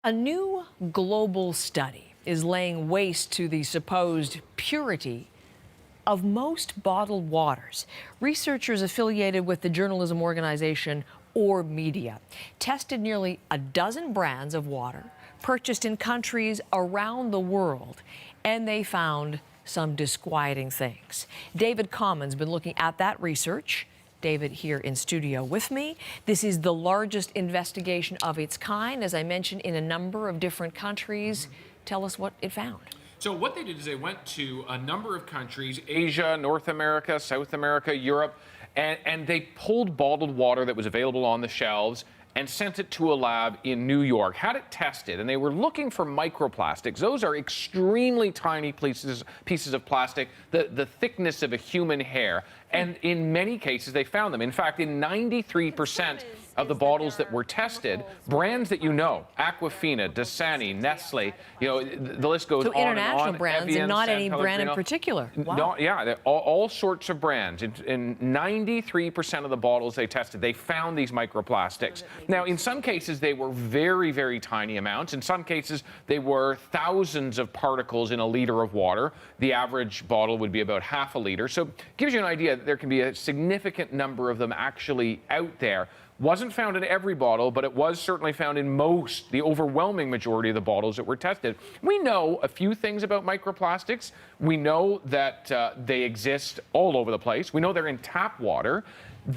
A new global study is laying waste to the supposed purity of most bottled waters. Researchers affiliated with the journalism organization or Media tested nearly a dozen brands of water purchased in countries around the world, and they found some disquieting things. David Common's been looking at that research. David here in studio with me. This is the largest investigation of its kind, as I mentioned, in a number of different countries. Tell us what it found. So what they did is they went to a number of countries, Asia, North America, South America, Europe, and they pulled bottled water that was available on the shelves and sent it to a lab in New York, had it tested, and they were looking for microplastics. Those are extremely tiny pieces of plastic, the thickness of a human hair. And in many cases, they found them. In fact, in 93% of the bottles that were tested, brands that you know, Aquafina, Dasani, Nestle, the list goes on and on. So international brands and not any brand in particular. Wow. No, yeah, all sorts of brands. In 93% of the bottles they tested, they found these microplastics. Now, in some cases, they were very, very tiny amounts. In some cases, they were thousands of particles in a liter of water. The average bottle would be about half a liter. So it gives you an idea that there can be a significant number of them actually out there. Wasn't found in every bottle, but it was certainly found in most, the overwhelming majority of the bottles that were tested. We know a few things about microplastics. We know that they exist all over the place. We know they're in tap water.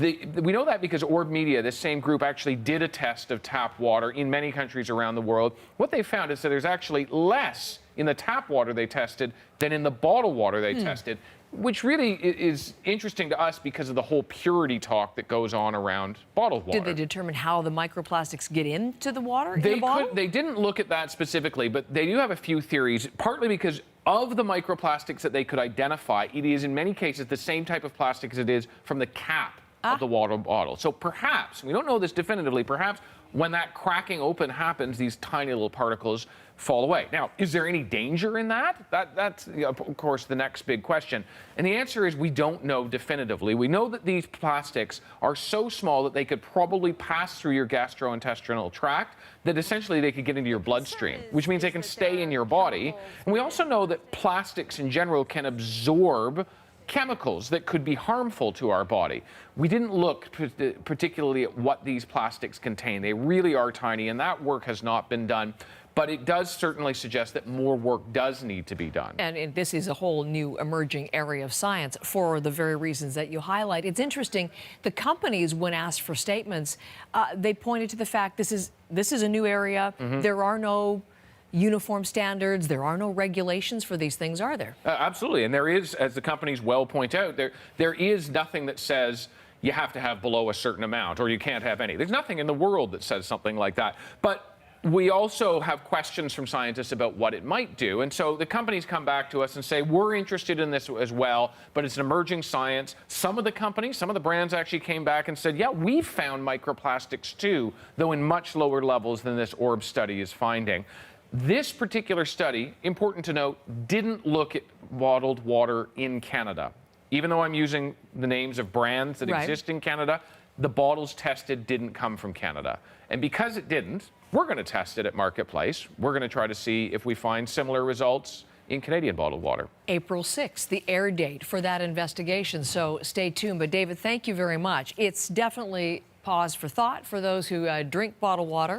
We know that because Orb Media, this same group, actually did a test of tap water in many countries around the world. What they found is that there's actually less in the tap water they tested than in the bottled water they tested, which really is interesting to us because of the whole purity talk that goes on around bottled water. Did they determine how the microplastics get into the water in the bottle? They didn't look at that specifically, but they do have a few theories, partly because of the microplastics that they could identify, it is in many cases the same type of plastic as it is from the cap of the water bottle. So perhaps, we don't know this definitively, perhaps when that cracking open happens, these tiny little particles fall away. Now, is there any danger in that? That's of course, the next big question. And the answer is we don't know definitively. We know that these plastics are so small that they could probably pass through your gastrointestinal tract, that essentially they could get into your bloodstream, which means they can stay in your body. And we also know that plastics in general can absorb chemicals that could be harmful to our body. We didn't look particularly at what these plastics contain. They really are tiny, and that work has not been done. But it does certainly suggest that more work does need to be done. And this is a whole new emerging area of science for the very reasons that you highlight. It's interesting, the companies, when asked for statements, they pointed to the fact this is a new area. There are no uniform standards, there are no regulations for these things, are there? Absolutely, and there is, as the companies well point out, there is nothing that says you have to have below a certain amount or you can't have any. There's nothing in the world that says something like that. But we also have questions from scientists about what it might do. And so the companies come back to us and say, we're interested in this as well, but it's an emerging science. Some of the companies, some of the brands actually came back and said, yeah, we've found microplastics too, though in much lower levels than this Orb study is finding. This particular study, important to note, didn't look at bottled water in Canada. Even though I'm using the names of brands that exist in Canada, the bottles tested didn't come from Canada. And because it didn't, we're going to test it at Marketplace. We're going to try to see if we find similar results in Canadian bottled water. April 6th, the air date for that investigation, so stay tuned. But David, thank you very much. It's definitely pause for thought for those who drink bottled water.